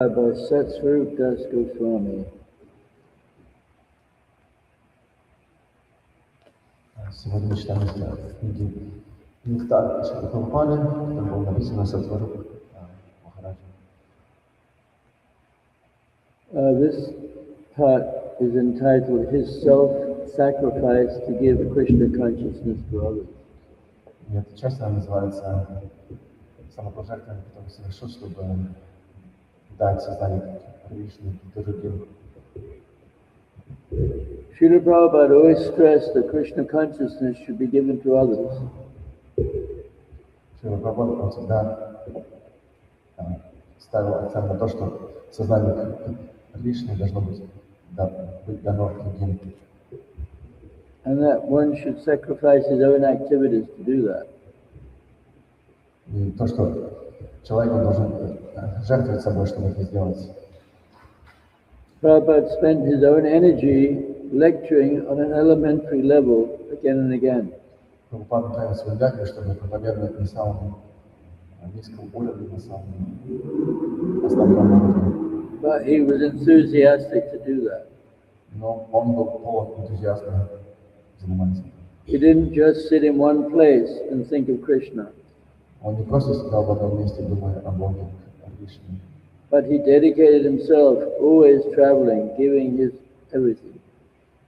By Srila Das Goswami. Сегодня читаем из книги «Нектар» Шрила Прабхупады, который был написан Сатвару Махараджа. This part is entitled His Self-Sacrifice to Give Krishna Consciousness to Others. И эта часть она называется «Самопожертвование, которое совершил, чтобы дать сознание Кришны другим». Srila Prabhupada always stressed that Krishna consciousness should be given to others. Шрила Прабхупада, он всегда ставил акцент на то, что сознание Кришны должно быть дано другим. And that one should sacrifice his own activities to do that. И то, что человек должен жертвовать собой, чтобы это сделать. Prabhupada spent his own energy lecturing on an elementary level again and again. Прабхупада тратил свою энергию, чтобы проповедовать на самом низком уровне, на самом основном уровне. But he was enthusiastic to do that. Но он был полон энтузиазма заниматься. He didn't just sit in one place and think of Krishna. Он не просто сидел в одном месте, думая о Боге, о Кришне. But he dedicated himself, always traveling, giving his everything.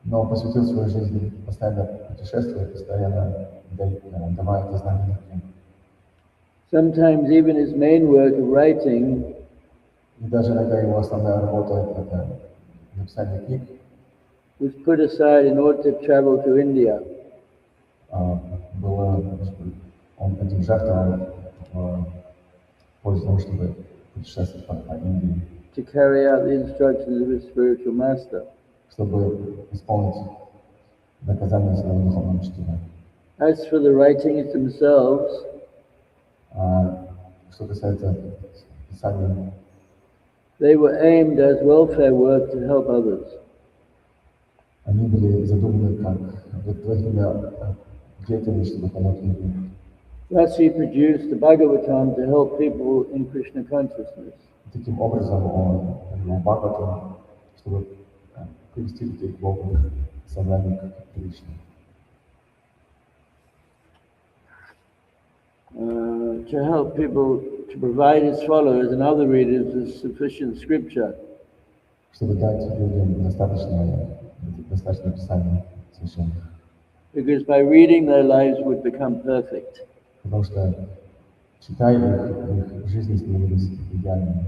Но он посвятил свою жизнь постоянно путешествовать, постоянно давая это знание другим. Sometimes even his main work of writing И даже иногда его основная работа — это написание книг. was put aside in order to travel to India. Он этим жертвовал в пользу того, чтобы путешествовать по Индии, To carry out the instructions of his spiritual master. чтобы исполнить наказание своего духовного учителя. As for the writings themselves, Что касается писания, they were aimed as welfare work to help others. они были задуманы как благотворительная деятельность, чтобы помочь людям. Thus he produced the Bhagavatam to help people in Krishna consciousness. Таким образом он привел Бхагаватам, чтобы привести людей к Богу, сознанию Кришны. To help people, to provide his followers and other readers with sufficient scripture. Чтобы дать людям достаточно писания священных. Because by reading their lives would become perfect. Потому что, читая их жизни становились идеальными.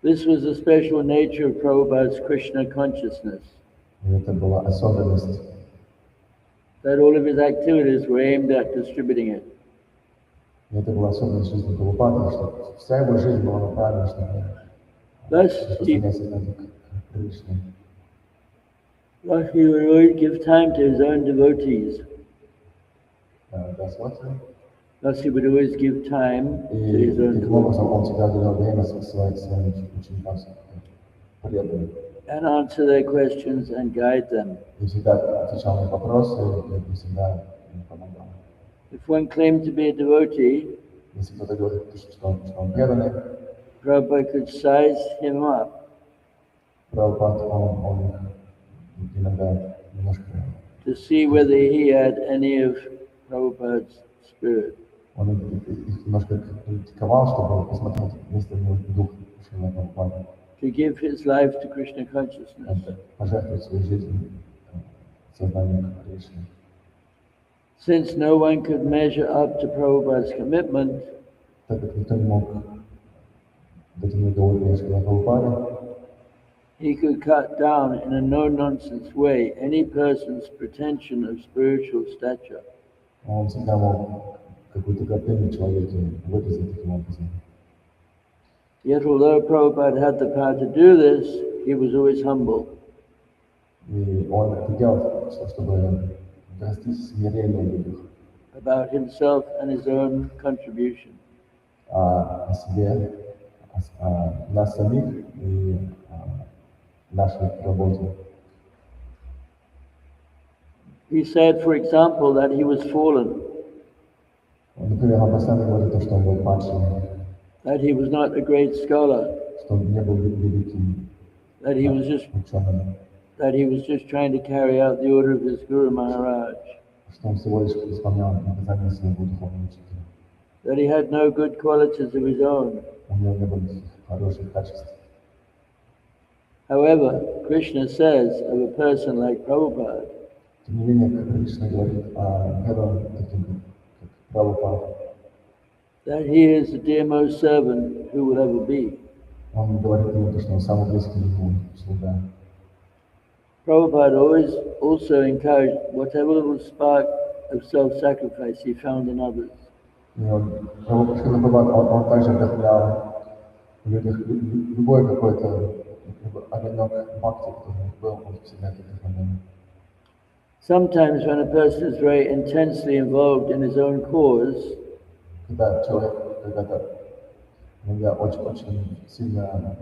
This was the special nature of Prabhupada's Krishna consciousness. И это была особенность, That all of his activities were aimed at distributing it. и это была особенность жизни Прабхупады, что вся его жизнь была направлена, чтобы распространять сознание Кришны. Thus he would always give time to his own devotees. Thus he would always give time to his own devotees. And answer their questions and guide them. If one claimed to be a devotee, Prabhupada could size him up to see whether he had any of Prabhupada's spirit. To give his life to Krishna consciousness. Since no one could measure up to Prabhupada's commitment, he could cut down in a no-nonsense way any person's pretension of spiritual stature. Yet although Prabhupada had the power to do this, he was always humble. About himself and his own contribution. He said, for example, that he was fallen. that he was not a great scholar, что он не был великим that he was just ученым, trying to carry out the order of his Guru Maharaj, что он всего лишь исполнял наказание своего духовного учителя. that he had no good qualities of his own. У него не было хороших качеств. However, Krishna says of a person like Prabhupada, Тем не менее, Кришна говорит о герое, таким как Прабхупада. that he is the dearmost servant who will ever be. Он говорит ему, что он самый близкий ему слуга. Prabhupada always also encouraged whatever little spark of self-sacrifice he found in others. И Шрила Прабхупада, он также вдохновлял в людях любой какой-то огонек бхакти, который был, он всегда это вдохновлял. Sometimes when a person is very intensely involved in his own cause, Когда человек иногда очень сильно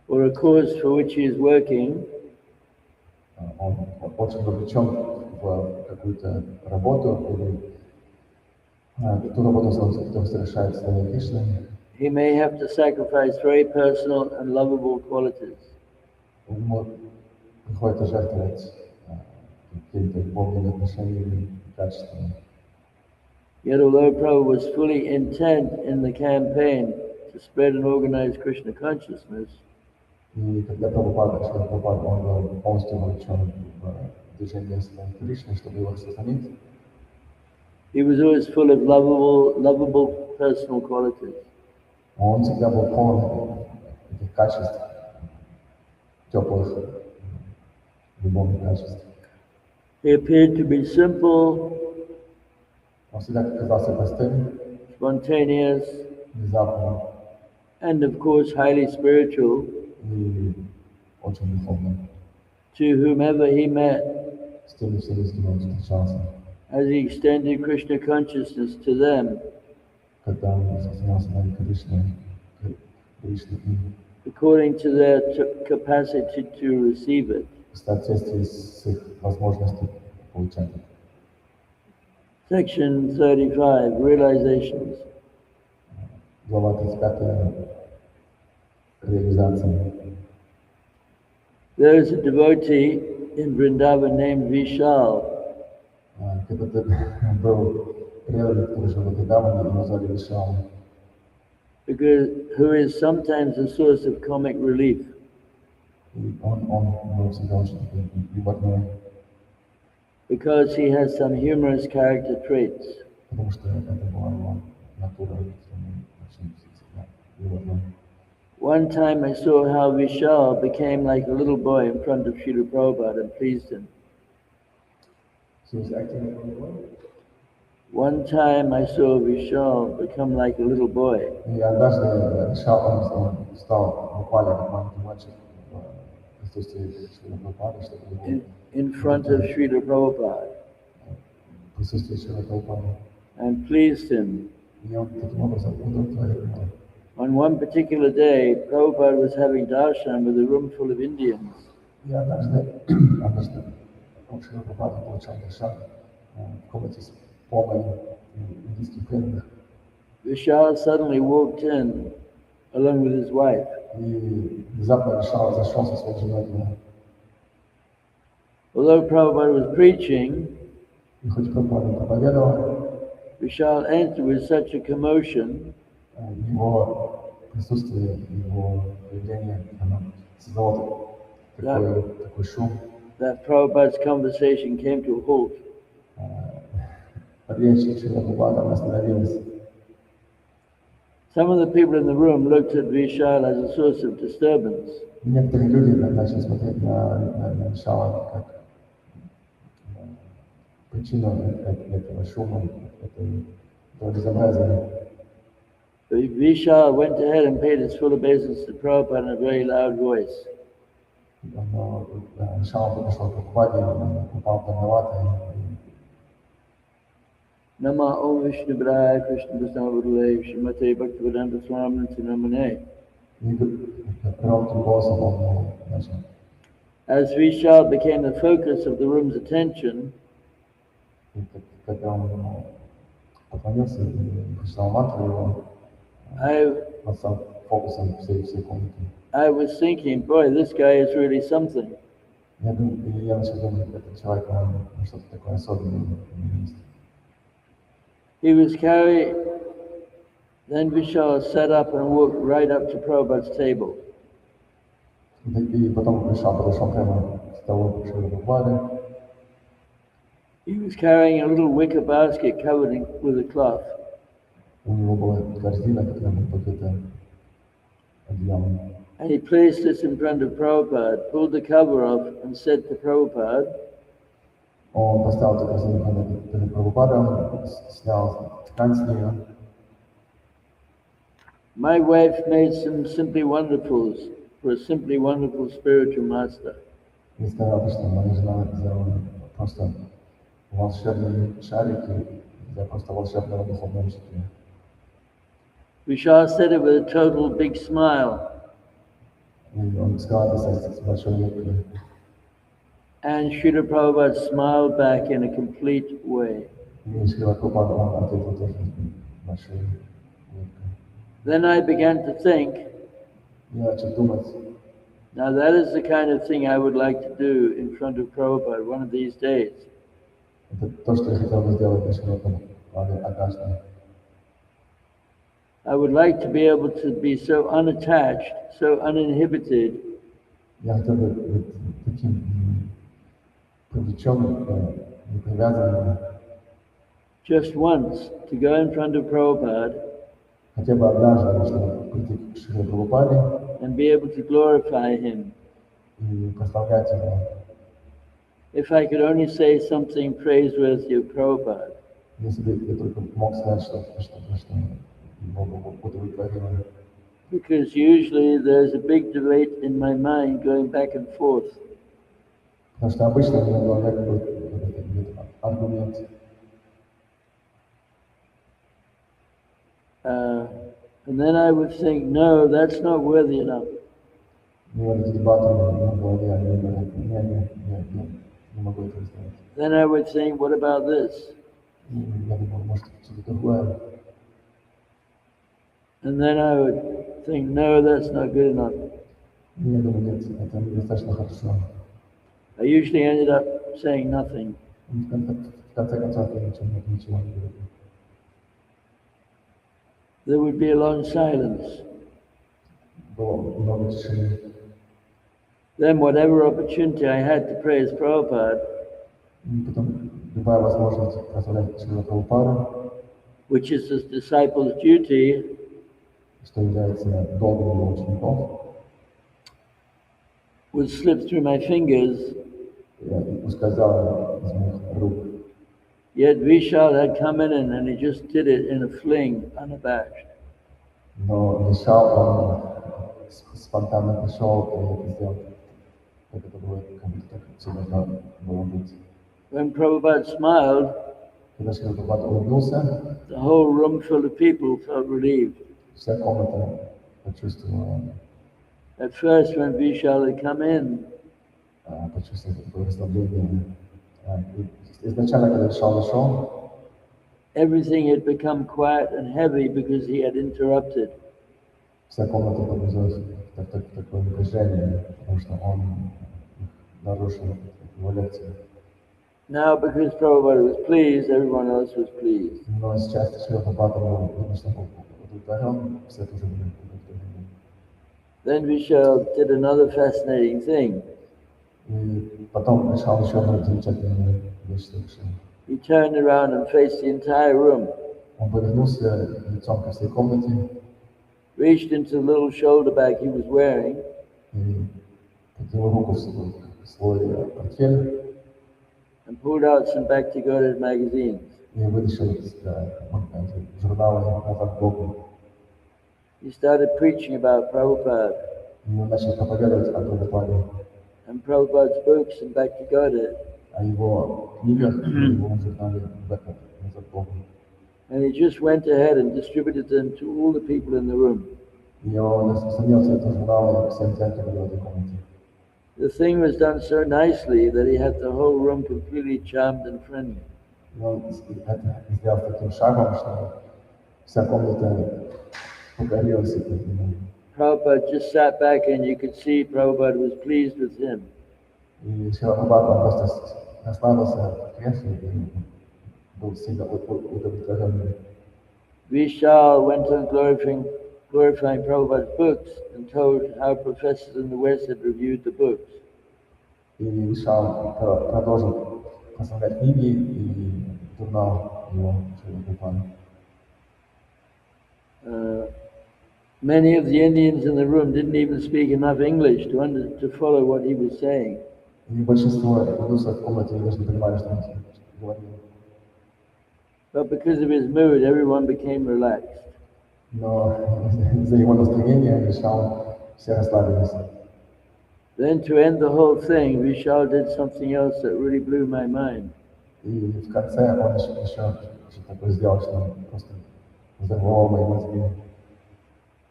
or a cause for which he is working, он очень вовлечен в какую-то работу или ту работу, которую совершает Слава Кришны, he may have to sacrifice very personal and lovable qualities. ему приходится жертвовать какими-то любовными отношениями и качествами. Yet although Prabhupada was fully intent in the campaign to spread and organize Krishna consciousness, И когда Шрила Прабхупада, он был полностью вовлечен в движение Славы Кришны, чтобы его сохранить, he was always full of lovable personal qualities. он всегда был полон этих качеств, теплых, любовных качеств. He appeared to be simple, Он всегда казался простым, spontaneous, внезапным and of course highly spiritual и очень духовным. to whomever he met, С теми всеми, с кем он встречался. as he extended Krishna consciousness to them, Когда он распространялся на Кришну, им, according to their capacity to receive it. в соответствии с их возможностью получать. Section 35, Realizations. Глава 35. Реализация. There is a devotee in Vrindavan named Vishal. Когда-то был преданный, который жил в Вриндаване, его звали Вишал, Who is sometimes a source of comic relief. и он был всегда очень юморной, Because he has some humorous character traits. потому что это была его натура, очень юморной. One time I saw how Vishal became like a little boy in front of Srila Prabhupada and pleased him. He was acting like a boy. One time I saw Vishal become like a little boy И однажды Вишал, он стал буквально как маленький мальчик в присутствии Шрила Прабхупады, чтобы его in front of Srila Prabhupada в присутствии Шрила Прабхупады. and pleased him. И он таким образом удовлетворил его. On one particular day, Prabhupada was having darshan with a room full of Indians. И однажды Шрила Прабхупада получал даршан в комнате с полной индийских пленных. Vishal suddenly walked in along with his wife. И внезапно Вишал зашел со своей женой. Although Prabhupada was preaching, И хоть Прабхупада проповедовал, Vishal entered with such a commotion его присутствие, его поведение, оно создало такой шум. that Prabhupada's conversation came to a halt. Речь Шрила Прабхупады остановилась. Some of the people in the room looked at Vishal as a source of disturbance. Некоторые люди начали смотреть на Вишала как причину этого шума, этого безобразия. Vishal went ahead and paid his full obeisance to Prabhupada in a very loud voice. Но Вишал подошел к Прабхупаде, упал подновато. Nama Om Vishnu Brahaya Krishna Vishnu Shrimate Bhaktivedanta Swami Namane. И громким голосом он начал. As Vishal became the focus of the room's attention, И когда он поклонился и прочитал мантру его, над фокусом всей комнаты. I was thinking, boy, this guy is really something. Я начал думать, этот человек, он что-то такое особенное есть. He was carried, then Vishal sat up and walked right up to Prabhupada's table. И потом подошел прямо к столу Шрилы Прабхупады. He was carrying a little wicker basket covered with a cloth. У него была корзина, которая была покрыта одеялом. And he placed this in front of Prabhupada, pulled the cover off and said to Prabhupada, Он поставил эту корзину перед Прабхупадом, снял ткань с нее. my wife made some simply wonderfuls for a simply wonderful spiritual master. И сказал, что моя жена сделала просто волшебные шарики для просто волшебного духовного учителя. Vishal said it with a total big smile. И он сказал это с большой улыбкой. And Srila Prabhupada smiled back in a complete way. И Шрила Прабхупада, он ответил тоже с большой улыбкой. Then I began to think, Я начал думать, now that is the kind of thing I would like to do in front of Prabhupada one of these days. это то, что я хотел бы сделать для Шрила Прабхупады однажды. I would like to be able to be so unattached, so uninhibited, Я хотел бы быть таким привлеченным, непривязанным, just once to go in front of Prabhupada хотя бы однажды, чтобы прийти к Шриле Прабхупаде and be able to glorify him. и прославлять его. If I could only say something praiseworthy of Prabhupada. Если бы я только мог сказать что его удовлетворило. Because usually there's a big debate in my mind going back and forth. Потому что обычно у меня в голове какой-то аргумент. And then I would think, no, that's not worthy enough. И вот эти дебаты в голове, они говорят, не могу это сделать. Then I would think, what about this? И я думал, может, что-то другое. And then I would think, no, that's not good enough. И я думаю, нет, это недостаточно хорошо. I usually ended up saying nothing. И в конце концов я ничего не говорю. There would be a long silence. Было много тишины. Then whatever opportunity I had to praise Prabhupada, И потом любая возможность прославлять Шрилу Прабхупаду, which is the disciple's duty, что является долгом его учеников, would slip through my fingers. ускользала из моих рук. Yet Vishal had come in and he just did it in a fling, unabashed. Но Вишал, он спонтанно пришел и это сделал, как это было, как будто так все должно было быть. When Prabhupada smiled, Когда Шрила Прабхупада улыбнулся, the whole room full of people felt relieved. вся комната почувствовала At first, when Vishal had come in, такое расслабление. Изначально, когда Вишал вошел, everything had become quiet and heavy because he had interrupted. вся комната погрузилась в такое напряжение, потому что он нарушил его лекцию. Now, because Prabhupada was pleased, everyone else was pleased. Но сейчас Шрила Прабхупада был удовлетворен, все тоже были удовлетворены. Then Vishal did another fascinating thing. И потом решал еще одну замечательную вещь совершил. He turned around and faced the entire room, Он повернулся лицом ко всей комнате reached into the little shoulder bag he was wearing, и потянул руку в свой портфель and pulled out some Bhakti-Gauda magazines. и вытащил из журнала «Назад к Богу». He started preaching about Prabhupada И он начал проповедовать о Прабхупаде, and Prabhupada's books and Bhakti-Gauda. о его книгах, о его журнале «Назад к Богу». And he just went ahead and distributed them to all the people in the room. И он распространился этот журнал всем тем, кто был в этой комнате. The thing was done so nicely that he had the whole room completely charmed and friendly. И он сделал таким шагом, что вся комната покорилась перед ним. Prabhupada just sat back and you could see Prabhupada was pleased with him. И Срила Прабхупада, он просто расслабился в кресле и был сильно удовлетворенный. Vishal went on glorifying Prabhupada's books and told how professors in the West had reviewed the books. И Вишал продолжил прославлять книги и турнал его Срила Прабхупада. Many of the Indians in the room didn't even speak enough English to follow what he was saying. И большинство индусов в комнате даже не понимали, что он говорил. But because of his mood, everyone became relaxed. Но из-за его настроения Вишал все расслабились. Then to end the whole thing, Vishal did something else that really blew my mind. И в конце он еще что-то такое сделал, что просто взорвало мои мозги.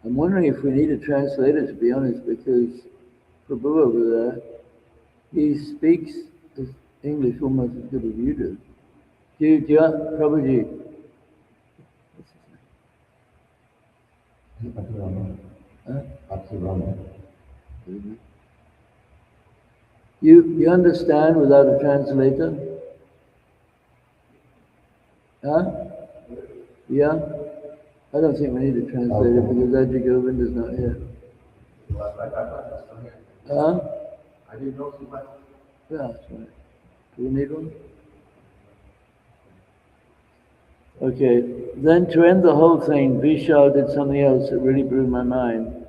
I'm wondering if we need a translator, to be honest, because Prabhu over there, he speaks English almost as good as you do. Prabhuji? You understand without a translator? Huh? Yeah? I don't think we need a translator because Ajay Govind is not here. Huh? I didn't know too much. Yeah, that's right. Do we need one? Okay, then to end the whole thing, Vishal did something else that really blew my mind.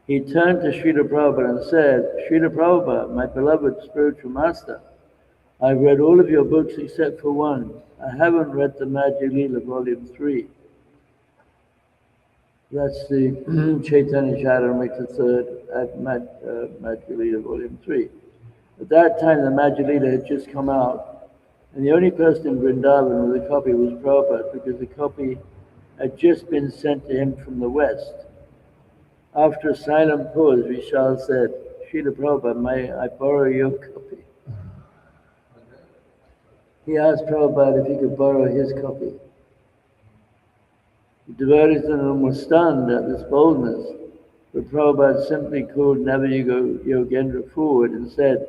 He turned to Srila Prabhupada and said, Srila Prabhupada, my beloved spiritual master, I've read all of your books except for one. I haven't read the Madhya Leela Volume 3. That's the Chaitanya Charitamrita third at Madhya Leela Volume 3. At that time, the Madhya Leela had just come out, and the only person in Vrindavan with a copy was Prabhupada, because the copy had just been sent to him from the West. After a silent pause, Vishal said, Srila Prabhupada, may I borrow your copy? He asked Prabhupada if he could borrow his copy. The devotees in the room were stunned at this boldness, but Prabhupada simply called Navayuga Yogendra forward and said,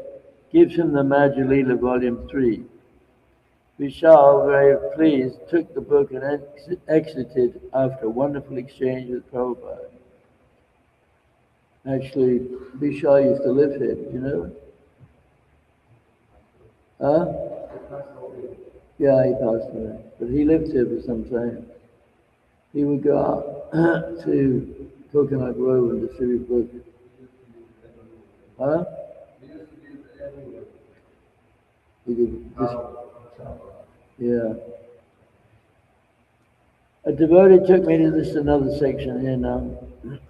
give him the Madhya Leela Volume 3. Vishal, very pleased, took the book and exited after a wonderful exchange with Prabhupada. Actually, Vishal used to live here, did you know? Huh? Yeah, he passed away. But he lived here for some time. He would go out to Coconut Grove and distribute books. Huh? He did yeah. A devotee took me to this another section here now.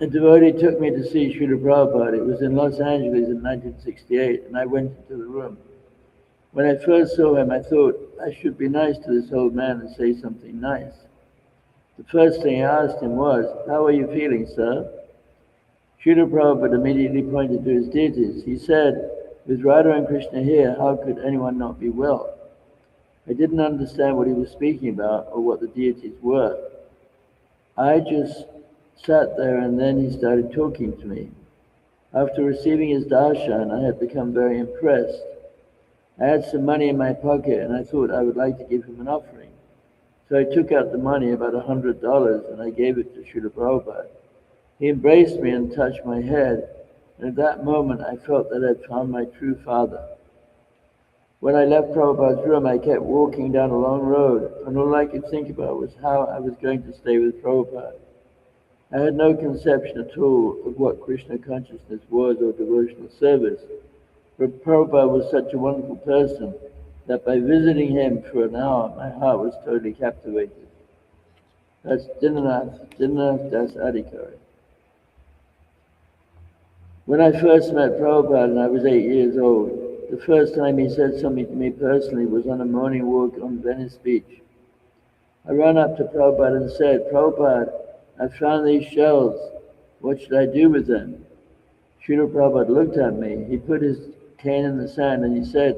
A devotee took me to see Srila Prabhupada. It was in Los Angeles in 1968, and I went into the room. When I first saw him, I thought I should be nice to this old man and say something nice. The first thing I asked him was, how are you feeling, sir? Srila Prabhupada immediately pointed to his deities. He said, with Radha and Krishna here, how could anyone not be well? I didn't understand what he was speaking about or what the deities were. I just sat there and then he started talking to me. After receiving his darshan, I had become very impressed. I had some money in my pocket and I thought I would like to give him an offering. So I took out the money, about $100, and I gave it to Srila Prabhupada. He embraced me and touched my head, and at that moment I felt that I'd found my true father. When I left Prabhupada's room, I kept walking down a long road, and all I could think about was how I was going to stay with Prabhupada. I had no conception at all of what Krishna consciousness was or devotional service, but Prabhupada was such a wonderful person that by visiting him for an hour, my heart was totally captivated. That's Dinanath Das Adhikari. When I first met Prabhupada and I was 8 years old, the first time he said something to me personally was on a morning walk on Venice Beach. I ran up to Prabhupada and said, Prabhupada, I found these shells. What should I do with them? Srila Prabhupada looked at me. He put his cane in the sand and he said,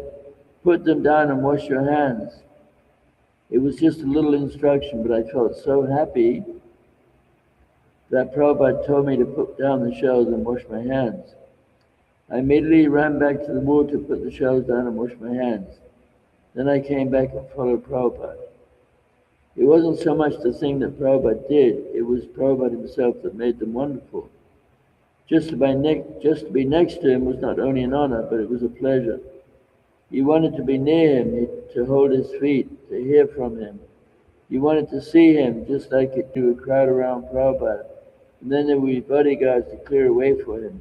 put them down and wash your hands. It was just a little instruction, but I felt so happy that Prabhupada told me to put down the shells and wash my hands. I immediately ran back to the water, put the shells down and washed my hands. Then I came back and followed Prabhupada. It wasn't so much the thing that Prabhupada did, it was Prabhupada himself that made them wonderful. Just to be next to him was not only an honor, but it was a pleasure. You wanted to be near him, to hold his feet, to hear from him. You wanted to see him, just like you would crowd around Prabhupada. And then there would be bodyguards to clear a way for him.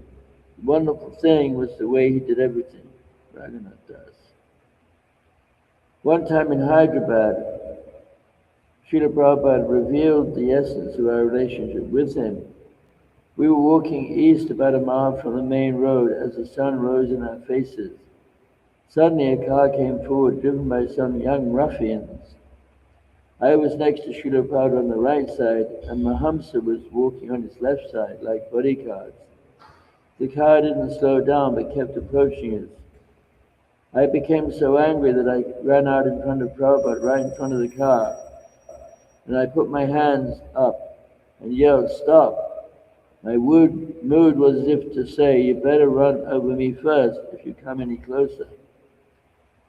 The wonderful thing was the way he did everything. Raghunath Das. One time in Hyderabad, Srila Prabhupada revealed the essence of our relationship with him. We were walking east about a mile from the main road as the sun rose in our faces. Suddenly a car came forward, driven by some young ruffians. I was next to Srila Prabhupada on the right side, and Mahamsa was walking on his left side, like bodyguards. The car didn't slow down, but kept approaching us. I became so angry that I ran out in front of Prabhupada, right in front of the car, and I put my hands up and yelled, "Stop!" My mood was as if to say, "You better run over me first if you come any closer."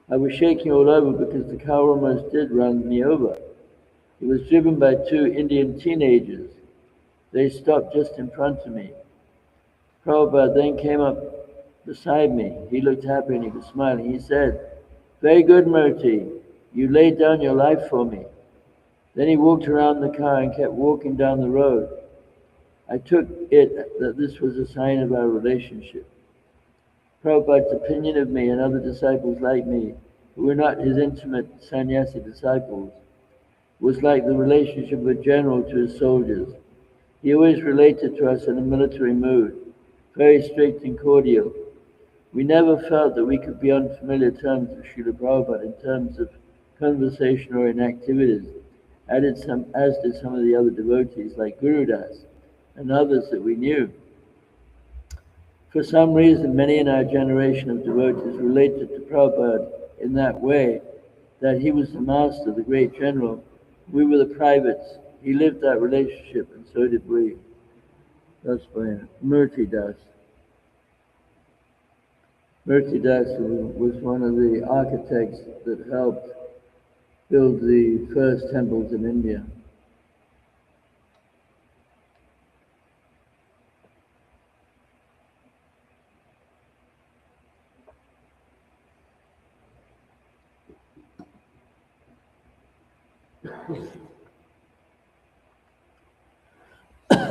I was shaking all over because the car almost did run me over. It was driven by two Indian teenagers. They stopped just in front of me. Prabhupada then came up beside me. He looked happy and he was smiling. He said, "Very good, Murti. You laid down your life for me." Then he walked around the car and kept walking down the road. I took it that this was a sign of our relationship. Prabhupada's opinion of me and other disciples like me, who were not his intimate sannyasi disciples, was like the relationship of a general to his soldiers. He always related to us in a military mood, very strict and cordial. We never felt that we could be on familiar terms with Srila Prabhupada in terms of conversation or in activities, as did some of the other devotees like Guru Das and others that we knew. For some reason, many in our generation of devotees related to Prabhupada in that way, that he was the master, the great general. We were the privates. He lived that relationship, and so did we. That's by Murti Das. Murti Das was one of the architects that helped build the first temples in India.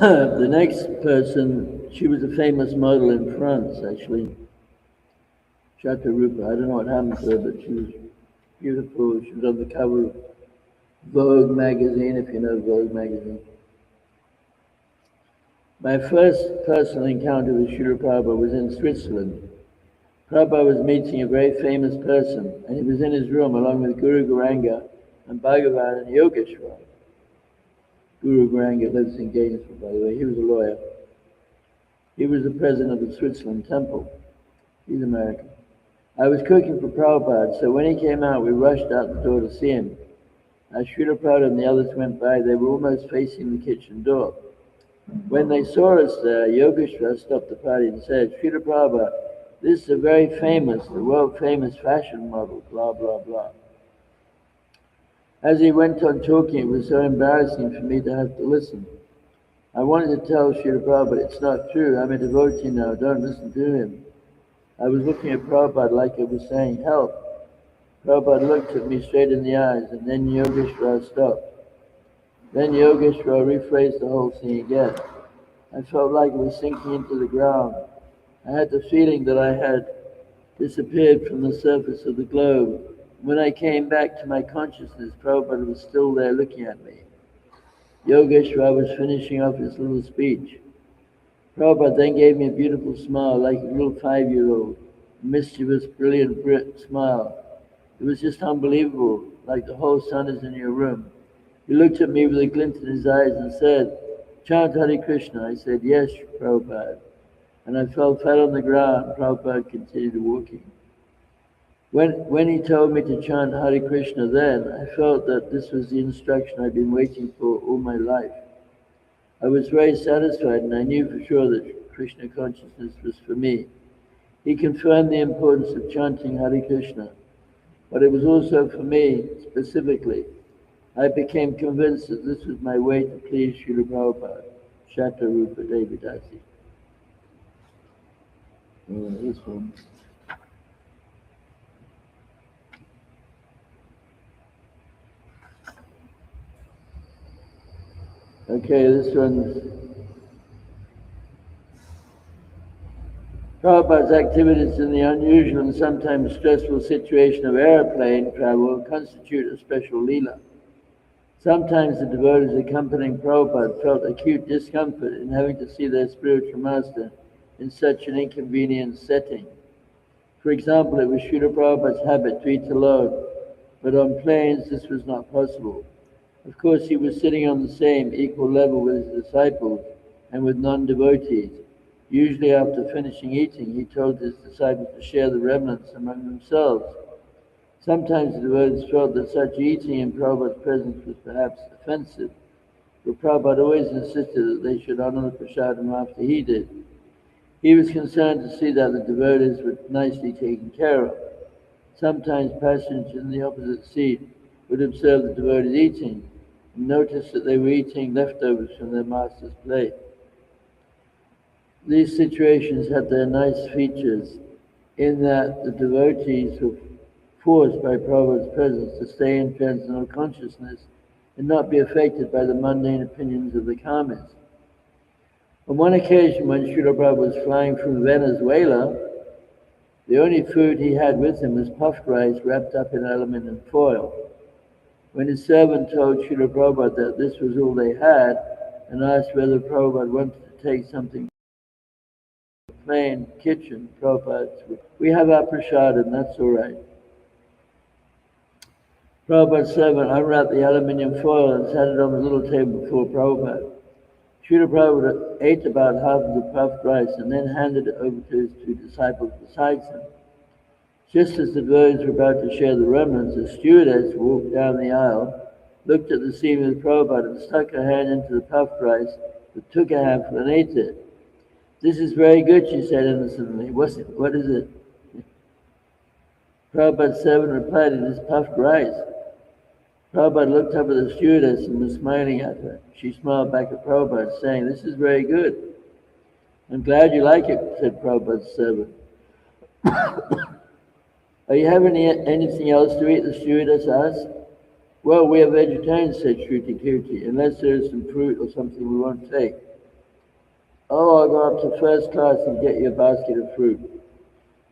The next person, she was a famous model in France, actually. Chatarupa. I don't know what happened to her, but she was beautiful. She was on the cover of Vogue magazine, if you know Vogue magazine. My first personal encounter with Srila Prabhupada was in Switzerland. Prabhupada was meeting a very famous person, and he was in his room along with Guru Gauranga and Bhagavan and Yogeshwar. Guru Gauranga lives in Gainesville, by the way. He was a lawyer. He was the president of the Switzerland Temple. He's American. I was cooking for Prabhupada, so when he came out, we rushed out the door to see him. As Srila Prabhupada and the others went by, they were almost facing the kitchen door. When they saw us there, Yogeshwar stopped the party and said, "Srila Prabhupada, this is a very famous, the world famous fashion model, blah, blah, blah." As he went on talking, it was so embarrassing for me to have to listen. I wanted to tell Srila Prabhupada, "It's not true, I'm a devotee now, don't listen to him." I was looking at Prabhupada like I was saying, "Help." Prabhupada looked at me straight in the eyes, and then Yogeshwar stopped. Then Yogeshwar rephrased the whole thing again. I felt like it was sinking into the ground. I had the feeling that I had disappeared from the surface of the globe. When I came back to my consciousness, Prabhupada was still there looking at me. Yogeshwar was finishing off his little speech. Prabhupada then gave me a beautiful smile, like a little 5-year-old, a mischievous, brilliant smile. It was just unbelievable, like the whole sun is in your room. He looked at me with a glint in his eyes and said, "Chant Hare Krishna." I said, "Yes, Prabhupada." And I fell flat on the ground. Prabhupada continued walking. When he told me to chant Hare Krishna then, I felt that this was the instruction I'd been waiting for all my life. I was very satisfied and I knew for sure that Krishna consciousness was for me. He confirmed the importance of chanting Hare Krishna, but it was also for me specifically. I became convinced that this was my way to please Srila Prabhupada, Shata Rupa Devidasi. This one. Okay, this one's Prabhupada's activities in the unusual and sometimes stressful situation of airplane travel constitute a special leela. Sometimes the devotees accompanying Prabhupada felt acute discomfort in having to see their spiritual master in such an inconvenient setting. For example, it was Srila Prabhupada's habit to eat alone, but on planes this was not possible. Of course, he was sitting on the same equal level with his disciples and with non-devotees. Usually after finishing eating, he told his disciples to share the remnants among themselves. Sometimes the devotees felt that such eating in Prabhupada's presence was perhaps offensive, but Prabhupada always insisted that they should honor the prasadam after he did. He was concerned to see that the devotees were nicely taken care of. Sometimes passengers in the opposite seat would observe the devotees eating and notice that they were eating leftovers from their master's plate. These situations had their nice features in that the devotees were forced by Prabhupada's presence to stay in transcendental consciousness and not be affected by the mundane opinions of the karmis. On one occasion when Srila Prabhupada was flying from Venezuela, the only food he had with him was puffed rice wrapped up in aluminum foil. When his servant told Srila Prabhupada that this was all they had and asked whether Prabhupada wanted to take something from the plane kitchen, Prabhupada said, "We have our prasadam, that's all right." Prabhupada's servant unwrapped the aluminium foil and sat it on the little table before Prabhupada. Srila Prabhupada ate about half of the puffed rice and then handed it over to his two disciples beside him. Just as the devotees were about to share the remnants, a stewardess walked down the aisle, looked at the scene with Prabhupada and stuck her hand into the puffed rice, but took a handful and ate it. "This is very good," she said innocently. What is it?" Prabhupada's servant replied, "It is puffed rice." Prabhupada looked up at the stewardess and was smiling at her. She smiled back at Prabhupada, saying, "This is very good." "I'm glad you like it," said Prabhupada's servant. "Are you having anything else to eat?" the stewardess asked. "Well, we are vegetarians," said Shruti Kirti, "unless there is some fruit or something we won't take." "Oh, I'll go up to first class and get you a basket of fruit,"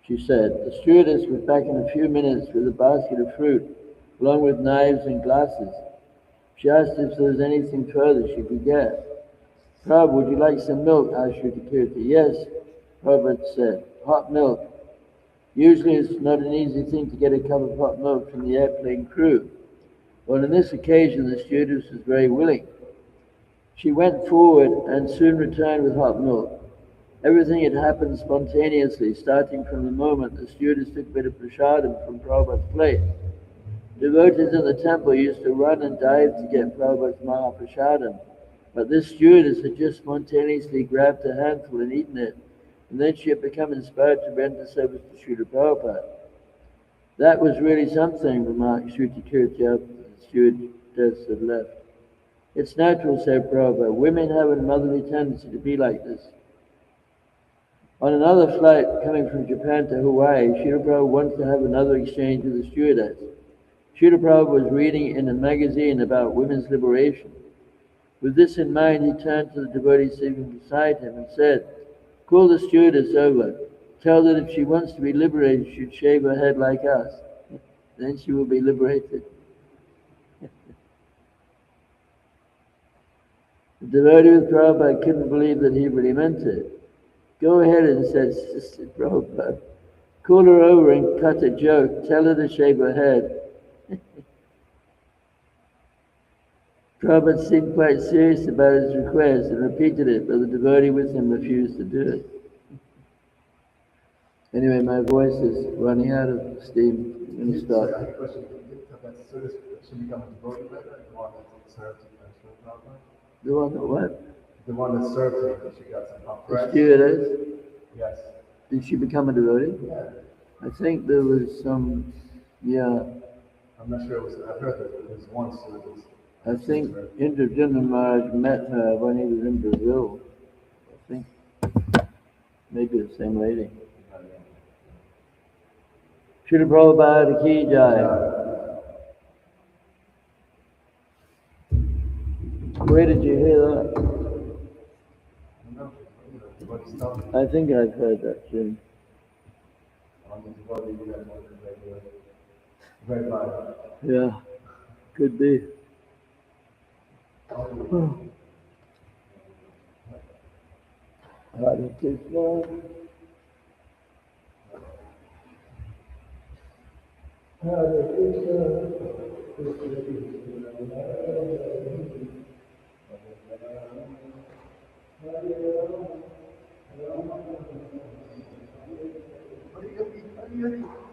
she said. The stewardess was back in a few minutes with a basket of fruit, along with knives and glasses. She asked if there was anything further she could get. "Prabhu, would you like some milk?" asked Shruti Kirti. "Yes," Prabhupada said. "Hot milk." Usually it's not an easy thing to get a cup of hot milk from the airplane crew. But on this occasion the stewardess was very willing. She went forward and soon returned with hot milk. Everything had happened spontaneously, starting from the moment the stewardess took a bit of prasadam from Prabhupada's plate. Devotees in the temple used to run and dive to get Prabhupada's Mahaprasadam, but this stewardess had just spontaneously grabbed a handful and eaten it, and then she had become inspired to render service to Srila Prabhupada. "That was really something," remarked Shruti Kirti after the stewardess had left. "It's natural," said Prabhupada. "Women have a motherly tendency to be like this." On another flight coming from Japan to Hawaii, Srila Prabhupada wanted to have another exchange with the stewardess. Srila Prabhupada was reading in a magazine about women's liberation. With this in mind, he turned to the devotee sitting beside him and said, "Call the stewardess over. Tell her that if she wants to be liberated, she should shave her head like us. Then she will be liberated." The devotee with Prabhupada couldn't believe that he really meant it. "Go ahead," insisted Prabhupada. "Call her over and cut a joke. Tell her to shave her head." Prabhupada seemed quite serious about his request and repeated it, but the devotee with him refused to do it. Anyway, my voice is running out of steam. I'm going to Sorry, I stop. have a question. That service should become a devotee later, the one that served Srila Prabhupada? The one that what? The one that served him, that she got some The conference? stewardess? Yes. Did she become a devotee? Yeah. I think there was some, yeah. I'm not sure it was, I've heard that there was one service. I think Indrajana Maharaj met her when he was in Brazil. I think maybe the same lady. Srila Prabhupada ki jai. Where did you hear that? I think I've heard that too. Yeah, could be. Hare Krishna. Hare Krishna. Krishna Krishna. Hare Rama. Rama Rama.